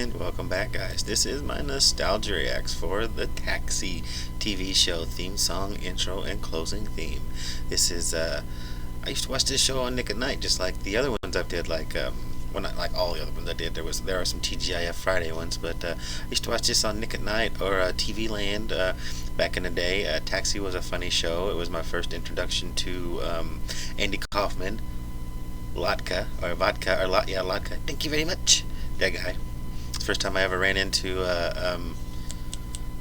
And welcome back, guys. This is my nostalgia reacts for the Taxi TV show theme song, intro, and closing theme. This is I used to watch this show on Nick at Night, just like the other ones I've did, well, not like all the other ones I did. There are some TGIF Friday ones, but I used to watch this on Nick at Night or TV Land back in the day. Taxi was a funny show. It was my first introduction to Andy Kaufman, Latka or Vodka or Latka. Thank you very much. That guy. First time I ever ran into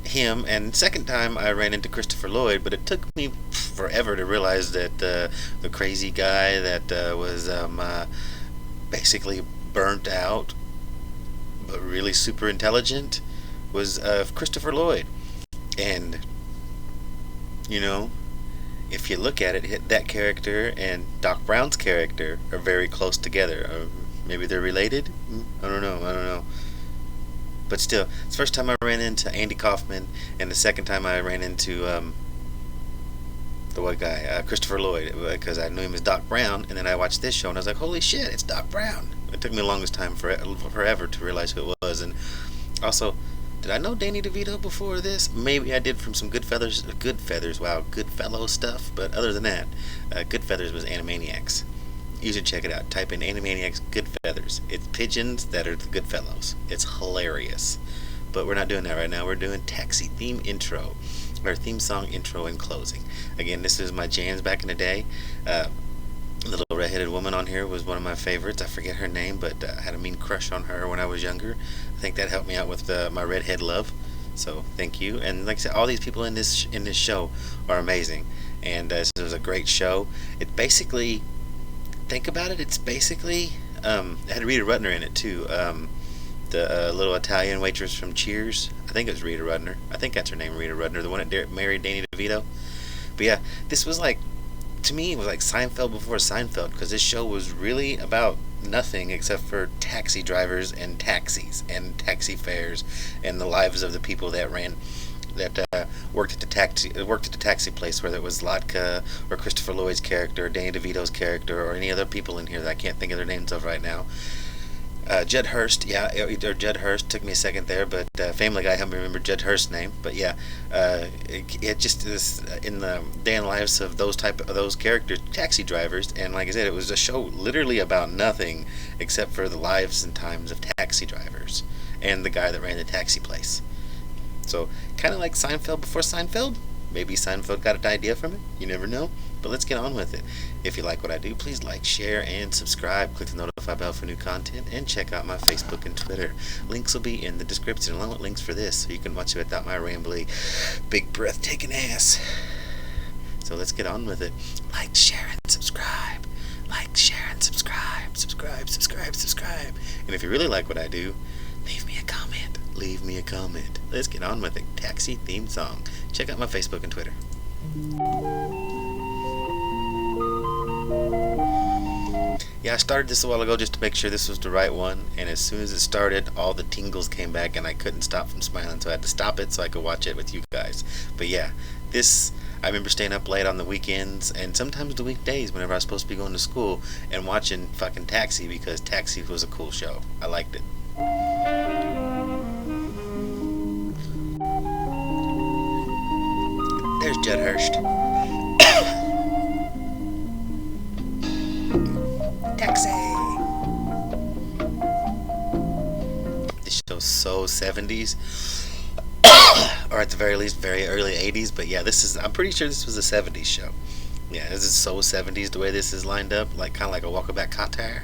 him, and second time I ran into Christopher Lloyd, but it took me forever to realize that the crazy guy that was basically burnt out but really super intelligent was Christopher Lloyd. And you know, if you look at it, that character and Doc Brown's character are very close together. Maybe they're related. I don't know. But still, it's the first time I ran into Andy Kaufman, and the second time I ran into the white guy, Christopher Lloyd, because I knew him as Doc Brown, and then I watched this show, and I was like, holy shit, it's Doc Brown. It took me the longest time forever to realize who it was. And also, did I know Danny DeVito before this? Maybe I did from some Goodfellas, Goodfellow stuff, but other than that, Goodfellas was Animaniacs. You should check it out. Type in Animaniacs Good Feathers. It's pigeons that are the Goodfellows. It's hilarious. But we're not doing that right now. We're doing Taxi theme intro, or theme song intro and closing. Again, this is my jams back in the day. The little redheaded woman on here was one of my favorites. I forget her name, but I had a mean crush on her when I was younger. I think that helped me out with my redhead love. So thank you. And like I said, all these people in this show are amazing. And this was a great show. It basically, think about it, it's basically it had Rita Rudner in it too. The little Italian waitress from Cheers. I think it was Rita Rudner. I think that's her name, Rita Rudner, the one that married Danny DeVito. But yeah, this was like, to me, it was like Seinfeld before Seinfeld, because this show was really about nothing except for taxi drivers and taxis and taxi fares and the lives of the people that worked at the taxi place, whether it was Latka or Christopher Lloyd's character or Danny DeVito's character or any other people in here that I can't think of their names of right now. Judd Hirst, or Judd Hirst, took me a second there, but Family Guy helped me remember Judd Hirst's name. But yeah, it just is in the day and lives of those characters, taxi drivers, and like I said, it was a show literally about nothing except for the lives and times of taxi drivers and the guy that ran the taxi place. So, kind of like Seinfeld before Seinfeld. Maybe Seinfeld got an idea from it. You never know. But let's get on with it. If you like what I do, please like, share, and subscribe. Click the notify bell for new content, and check out my Facebook and Twitter. Links will be in the description, along with links for this, so you can watch it without my rambly, big breath-taking ass. So let's get on with it. Like, share, and subscribe. Like, share, and subscribe. Subscribe. And if you really like what I do, leave me a comment. Let's get on with it. Taxi theme song. Check out my Facebook and Twitter. Yeah, I started this a while ago just to make sure this was the right one, and as soon as it started, all the tingles came back and I couldn't stop from smiling, so I had to stop it so I could watch it with you guys. But yeah, I remember staying up late on the weekends and sometimes the weekdays whenever I was supposed to be going to school and watching fucking Taxi, because Taxi was a cool show. I liked it. There's Judd Hirst. Taxi! This show's so 70s. Or at the very least, very early 80s. But yeah, I'm pretty sure this was a 70s show. Yeah, this is so 70s the way this is lined up. Like, kind of like a Walkabout Qatar.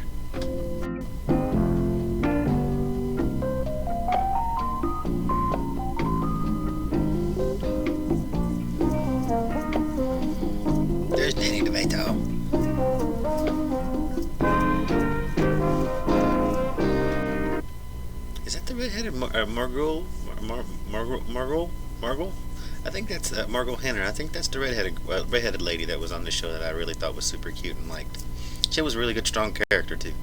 There's Danny DeVito. Is that the redheaded Margot? I think that's Margot Henner. I think that's the redheaded lady that was on the show that I really thought was super cute and liked. She was a really good, strong character too.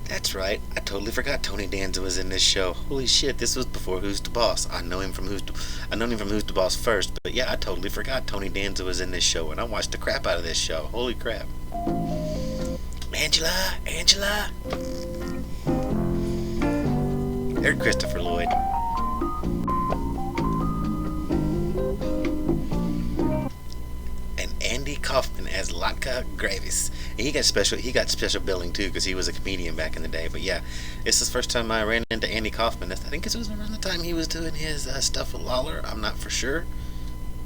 That's right. I totally forgot Tony Danza was in this show. Holy shit, this was before Who's the Boss. I know him from Who's the Boss first, but yeah, I totally forgot Tony Danza was in this show, and I watched the crap out of this show. Holy crap. Angela. There's Christopher Lloyd. And Andy Kaufman as Latka Gravis. And he got special billing too because he was a comedian back in the day. But yeah, it's the first time I ran into Andy Kaufman. I think it was around the time he was doing his stuff with Lawler. I'm not for sure.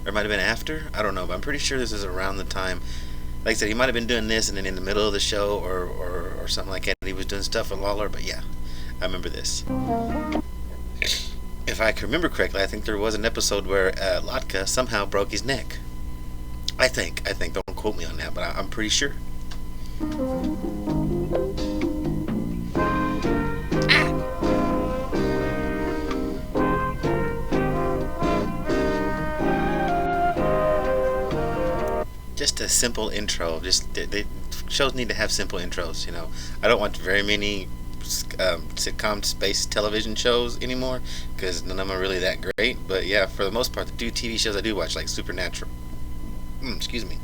Or it might have been after. I don't know, but I'm pretty sure this is around the time. Like I said, he might have been doing this and then in the middle of the show or something like that. He was doing stuff with Lawler. But yeah, I remember this. If I can remember correctly, I think there was an episode where Latka somehow broke his neck. I think. Don't quote me on that, but I'm pretty sure. Just a simple intro. Just shows need to have simple intros. You know, I don't want very many sitcom space television shows anymore because none of them are really that great. But yeah, for the most part, the TV shows I do watch, like Supernatural. Excuse me.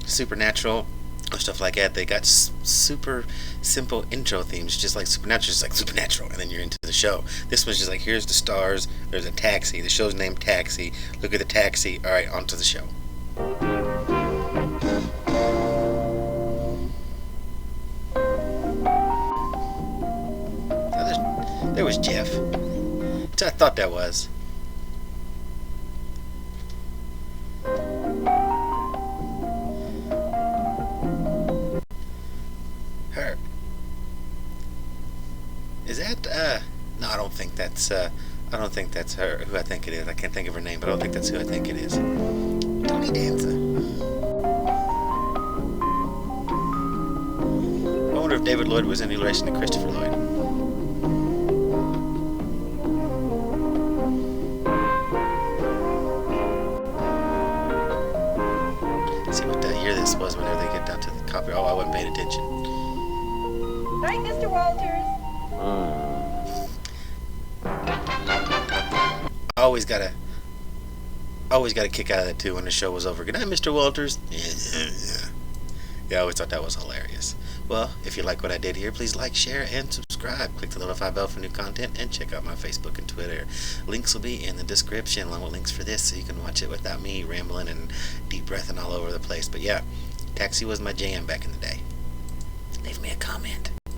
Supernatural or stuff like that, they got super simple intro themes, just like Supernatural, just like Supernatural, and then you're into the show. This one's just like, here's the stars, there's a taxi, the show's named Taxi, look at the taxi, alright, on to the show. There was Jeff. I thought that was. Her. Is that no, I don't think that's her who I think it is. I can't think of her name, but I don't think that's who I think it is. Tony Danza. I wonder if David Lloyd was any relation to Christopher Lloyd. See what year this was whenever they get down to the copy. Oh, I wasn't paying attention. Hi, Mr. Walters. I always got a kick out of that too when the show was over. Good night, Mr. Walters. Yeah, I always thought that was hilarious. Well, if you like what I did here, please like, share, and subscribe. Click the notify bell for new content, and check out my Facebook and Twitter. Links will be in the description, along with links for this, so you can watch it without me rambling and deep breathing all over the place. But yeah, Taxi was my jam back in the day. Leave me a comment.